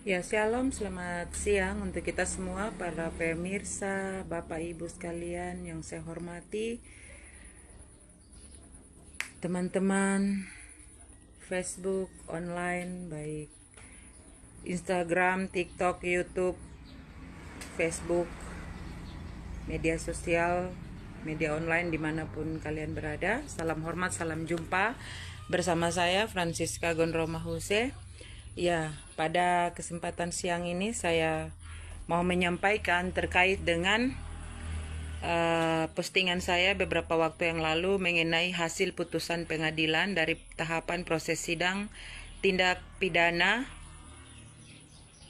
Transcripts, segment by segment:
Ya, shalom, selamat siang untuk kita semua, para pemirsa, Bapak Ibu sekalian yang saya hormati, teman-teman Facebook, online, baik Instagram, TikTok, YouTube, Facebook, media sosial, media online dimanapun kalian berada. Salam hormat, salam jumpa bersama saya Francisca Gonroma Huse. Ya, pada kesempatan siang ini saya mau menyampaikan terkait dengan postingan saya beberapa waktu yang lalu mengenai hasil putusan pengadilan dari tahapan proses sidang tindak pidana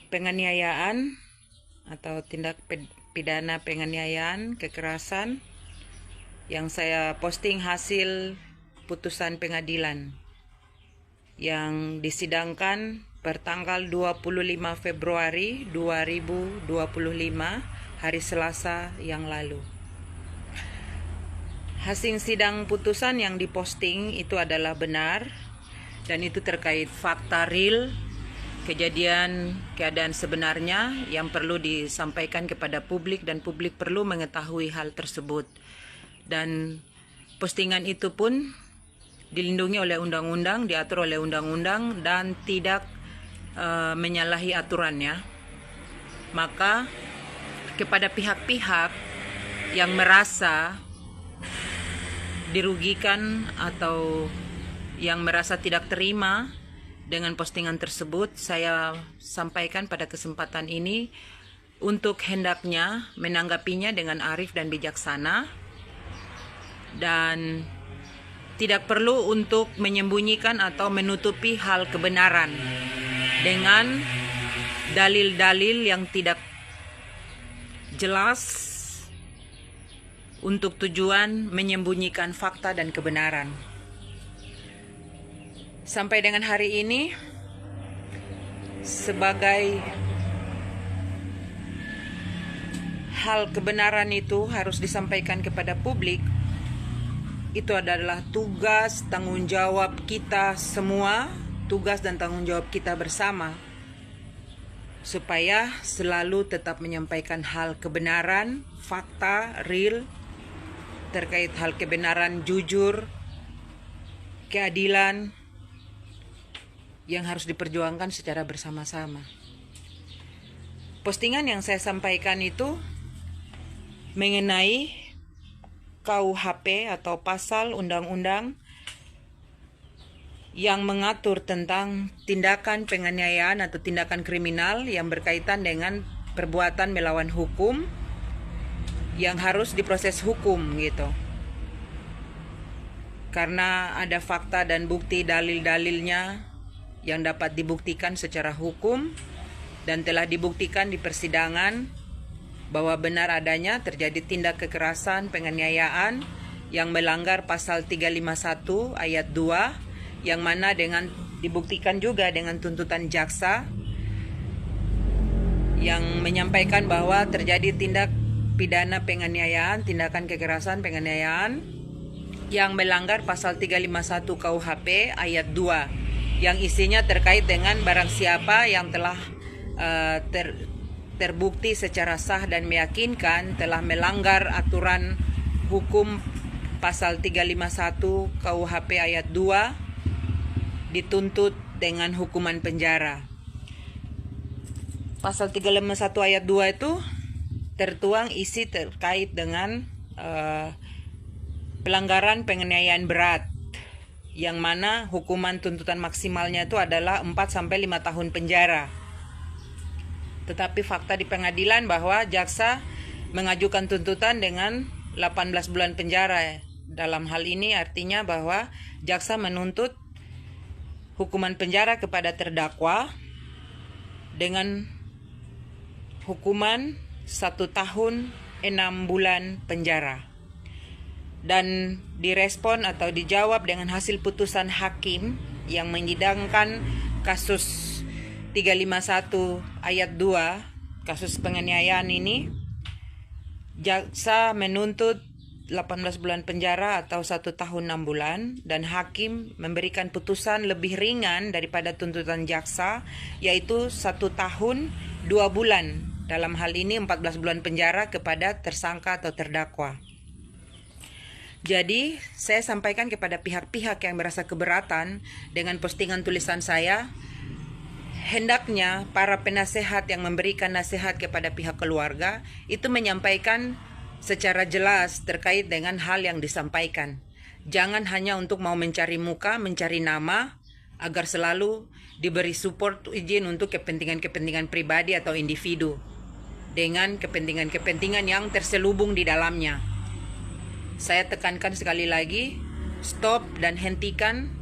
penganiayaan atau tindak pidana penganiayaan kekerasan yang saya posting hasil putusan pengadilan yang disidangkan pertanggal 25 Februari 2025 hari Selasa yang lalu. Hasil sidang putusan yang diposting itu adalah benar dan itu terkait fakta real keadaan sebenarnya yang perlu disampaikan kepada publik dan publik perlu mengetahui hal tersebut. Dan postingan itu pun dilindungi oleh undang-undang, diatur oleh undang-undang dan tidak menyalahi aturannya. Maka kepada pihak-pihak yang merasa dirugikan atau yang merasa tidak terima dengan postingan tersebut, saya sampaikan pada kesempatan ini untuk hendaknya menanggapinya dengan arif dan bijaksana dan tidak perlu untuk menyembunyikan atau menutupi hal kebenaran dengan dalil-dalil yang tidak jelas untuk tujuan menyembunyikan fakta dan kebenaran. Sampai dengan hari ini, sebagai hal kebenaran itu harus disampaikan kepada publik, itu adalah tugas tanggung jawab kita semua, tugas dan tanggung jawab kita bersama, supaya selalu tetap menyampaikan hal kebenaran, fakta, real, terkait hal kebenaran, jujur, keadilan yang harus diperjuangkan secara bersama-sama. Postingan yang saya sampaikan itu mengenai KUHP atau pasal undang-undang yang mengatur tentang tindakan penganiayaan atau tindakan kriminal yang berkaitan dengan perbuatan melawan hukum yang harus diproses hukum gitu. Karena ada fakta dan bukti dalil-dalilnya yang dapat dibuktikan secara hukum dan telah dibuktikan di persidangan bahwa benar adanya terjadi tindak kekerasan penganiayaan yang melanggar pasal 351 ayat 2 yang mana dengan dibuktikan juga dengan tuntutan jaksa yang menyampaikan bahwa terjadi tindak pidana penganiayaan, tindakan kekerasan penganiayaan yang melanggar pasal 351 KUHP ayat 2 yang isinya terkait dengan barang siapa yang telah terbukti secara sah dan meyakinkan telah melanggar aturan hukum pasal 351 KUHP ayat 2 dituntut dengan hukuman penjara. Pasal 351 ayat 2 itu tertuang isi terkait dengan pelanggaran penganiayaan berat yang mana hukuman tuntutan maksimalnya itu adalah 4-5 tahun penjara. Tetapi fakta di pengadilan bahwa jaksa mengajukan tuntutan dengan 18 bulan penjara. Dalam hal ini artinya bahwa jaksa menuntut hukuman penjara kepada terdakwa dengan hukuman 1 tahun 6 bulan penjara. Dan direspon atau dijawab dengan hasil putusan hakim yang menyidangkan kasus 351 ayat 2, kasus penganiayaan ini, jaksa menuntut 18 bulan penjara atau 1 tahun 6 bulan, dan hakim memberikan putusan lebih ringan daripada tuntutan jaksa, yaitu 1 tahun 2 bulan, dalam hal ini 14 bulan penjara kepada tersangka atau terdakwa. Jadi saya sampaikan kepada pihak-pihak yang merasa keberatan dengan postingan tulisan saya, hendaknya para penasehat yang memberikan nasihat kepada pihak keluarga itu menyampaikan secara jelas terkait dengan hal yang disampaikan. Jangan hanya untuk mau mencari muka, mencari nama, agar selalu diberi support izin untuk kepentingan-kepentingan pribadi atau individu dengan kepentingan-kepentingan yang terselubung di dalamnya. Saya tekankan sekali lagi, stop dan hentikan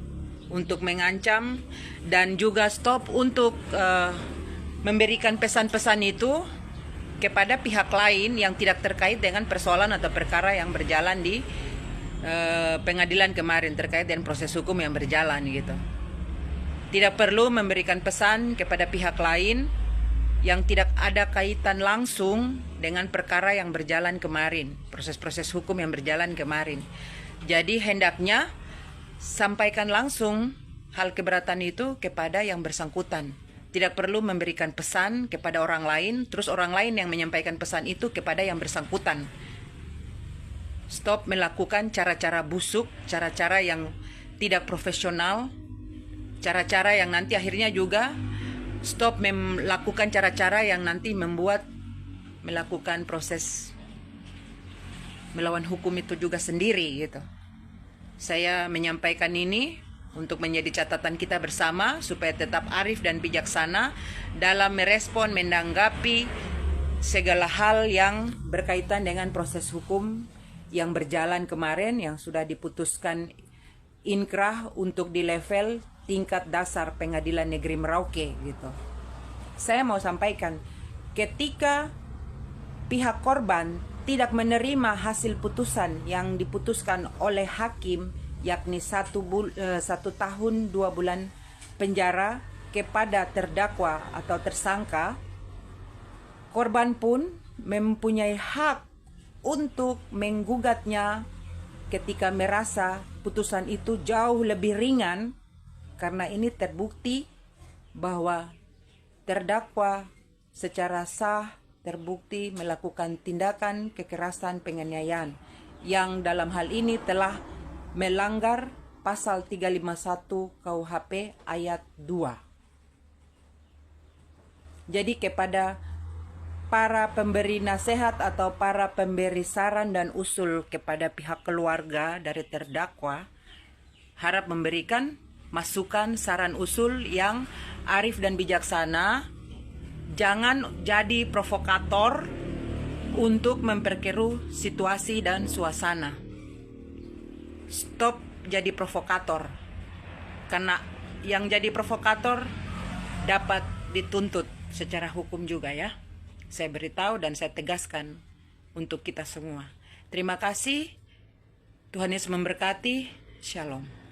untuk mengancam, dan juga stop untuk memberikan pesan-pesan itu kepada pihak lain yang tidak terkait dengan persoalan atau perkara yang berjalan di pengadilan kemarin, terkait dengan proses hukum yang berjalan gitu. Tidak perlu memberikan pesan kepada pihak lain yang tidak ada kaitan langsung dengan perkara yang berjalan kemarin, proses-proses hukum yang berjalan kemarin. Jadi hendaknya sampaikan langsung hal keberatan itu kepada yang bersangkutan. Tidak perlu memberikan pesan kepada orang lain, terus orang lain yang menyampaikan pesan itu kepada yang bersangkutan. Stop melakukan cara-cara busuk, cara-cara yang tidak profesional, cara-cara yang nanti akhirnya juga stop melakukan cara-cara yang nanti melakukan proses melawan hukum itu juga sendiri gitu. Saya menyampaikan ini untuk menjadi catatan kita bersama supaya tetap arif dan bijaksana dalam merespon, menanggapi segala hal yang berkaitan dengan proses hukum yang berjalan kemarin, yang sudah diputuskan inkrah untuk di level tingkat dasar Pengadilan Negeri Merauke gitu. Saya mau sampaikan, ketika pihak korban tidak menerima hasil putusan yang diputuskan oleh hakim, yakni 1 tahun 2 bulan penjara kepada terdakwa atau tersangka, korban pun mempunyai hak untuk menggugatnya ketika merasa putusan itu jauh lebih ringan, karena ini terbukti bahwa terdakwa secara sah terbukti melakukan tindakan kekerasan penganiayaan yang dalam hal ini telah melanggar pasal 351 KUHP ayat 2. Jadi kepada para pemberi nasihat atau para pemberi saran dan usul kepada pihak keluarga dari terdakwa, harap memberikan masukan, saran, usul yang arif dan bijaksana. Jangan jadi provokator untuk memperkeruh situasi dan suasana. Stop jadi provokator, karena yang jadi provokator dapat dituntut secara hukum juga ya. Saya beritahu dan saya tegaskan untuk kita semua. Terima kasih. Tuhan Yesus memberkati. Shalom.